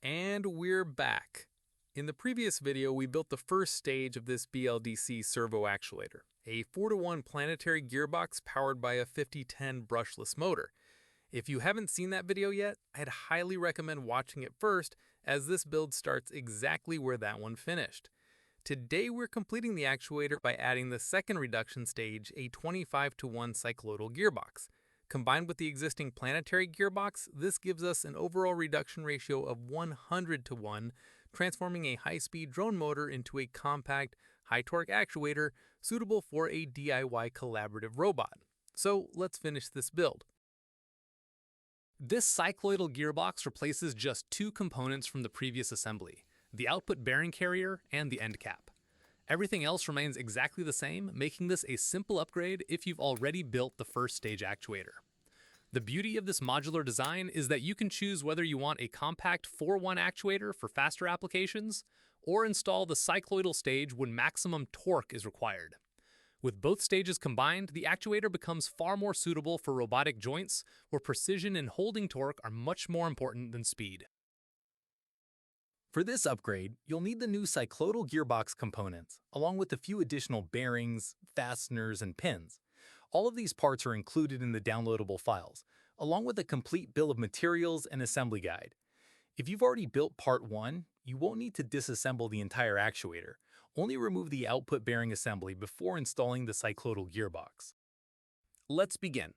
And we're back. In the previous video, we built the first stage of this BLDC Servo Actuator, a 4-to-1 planetary gearbox powered by a 5010 brushless motor. If you haven't seen that video yet, I'd highly recommend watching it first, as this build starts exactly where that one finished. Today we're completing the actuator by adding the second reduction stage, a 25-to-1 cycloidal gearbox. Combined with the existing planetary gearbox, this gives us an overall reduction ratio of 100-to-1, transforming a high-speed drone motor into a compact, high-torque actuator suitable for a DIY collaborative robot. So let's finish this build. This cycloidal gearbox replaces just two components from the previous assembly, the output bearing carrier and the end cap. Everything else remains exactly the same, making this a simple upgrade if you've already built the first stage actuator. The beauty of this modular design is that you can choose whether you want a compact 4-1 actuator for faster applications, or install the cycloidal stage when maximum torque is required. With both stages combined, the actuator becomes far more suitable for robotic joints, where precision and holding torque are much more important than speed. For this upgrade, you'll need the new cycloidal gearbox components, along with a few additional bearings, fasteners, and pins. All of these parts are included in the downloadable files, along with a complete bill of materials and assembly guide. If you've already built part 1, you won't need to disassemble the entire actuator. Only remove the output bearing assembly before installing the cycloidal gearbox. Let's begin.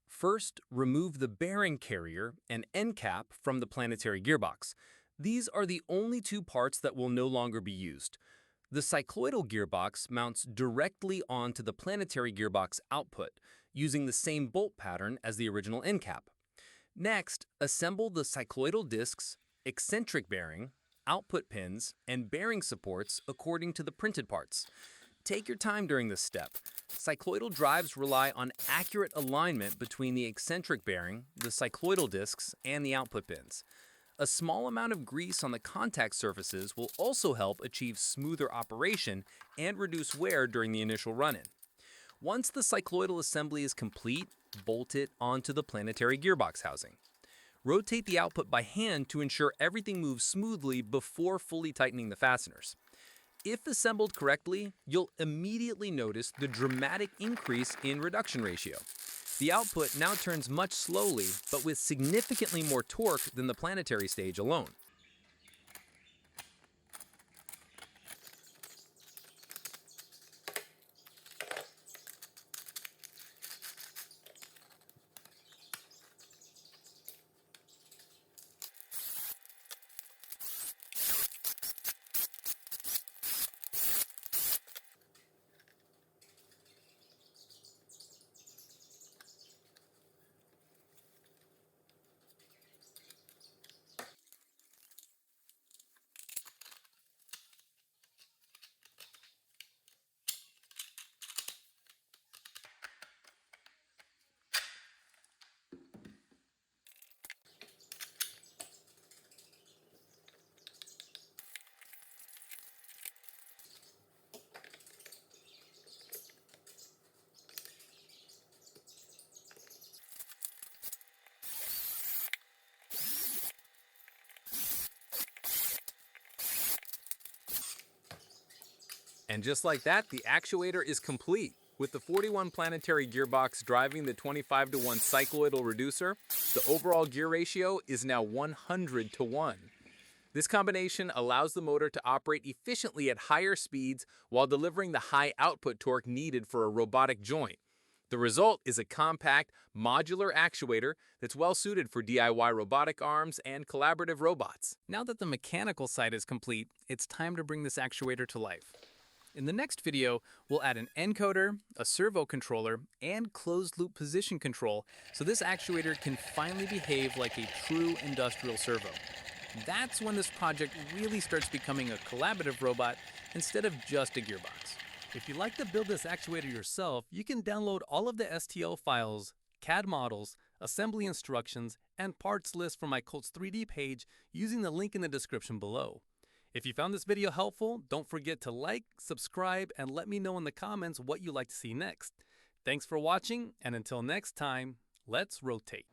First, remove the bearing carrier and end cap from the planetary gearbox. These are the only two parts that will no longer be used. The cycloidal gearbox mounts directly onto the planetary gearbox output, using the same bolt pattern as the original end cap. Next, assemble the cycloidal discs, eccentric bearing, output pins, and bearing supports according to the printed parts. Take your time during this step. Cycloidal drives rely on accurate alignment between the eccentric bearing, the cycloidal discs, and the output pins. A small amount of grease on the contact surfaces will also help achieve smoother operation and reduce wear during the initial run-in. Once the cycloidal assembly is complete, bolt it onto the planetary gearbox housing. Rotate the output by hand to ensure everything moves smoothly before fully tightening the fasteners. If assembled correctly, you'll immediately notice the dramatic increase in reduction ratio. The output now turns much slowly, but with significantly more torque than the planetary stage alone. And just like that, the actuator is complete. With the 41 planetary gearbox driving the 25-to-1 cycloidal reducer, the overall gear ratio is now 100-to-1. This combination allows the motor to operate efficiently at higher speeds while delivering the high output torque needed for a robotic joint. The result is a compact, modular actuator that's well suited for DIY robotic arms and collaborative robots. Now that the mechanical side is complete, it's time to bring this actuator to life. In the next video, we'll add an encoder, a servo controller, and closed-loop position control so this actuator can finally behave like a true industrial servo. That's when this project really starts becoming a collaborative robot instead of just a gearbox. If you'd like to build this actuator yourself, you can download all of the STL files, CAD models, assembly instructions, and parts list from my Colts 3D page using the link in the description below. If you found this video helpful, don't forget to like, subscribe, and let me know in the comments what you'd like to see next. Thanks for watching, and until next time, let's rotate.